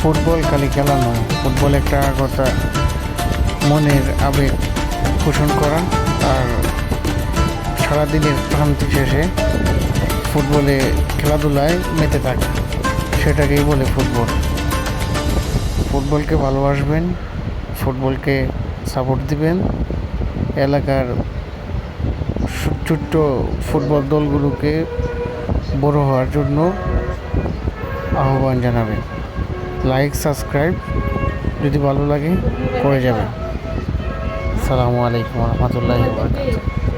Football খালি খেলা নয়, ফুটবল একটা কথা মনের আবেগ পোষণ করা। আর সারাদিনের ক্লান্তি শেষে ফুটবলে খেলাধুলায় মেতে থাকে, সেটাকেই বলে ফুটবল। ফুটবলকে ভালোবাসবেন, ফুটবলকে সাপোর্ট দিবেন, এলাকার ছোট্ট ফুটবল দলগুলোকে বড় হওয়ার জন্য আহ্বান জানাবেন। লাইক সাবস্ক্রাইব যদি ভালো লাগে করে যাবেন। আসসালামু আলাইকুম রহমতুল্লাহি ওয়া বারাকাতুহু।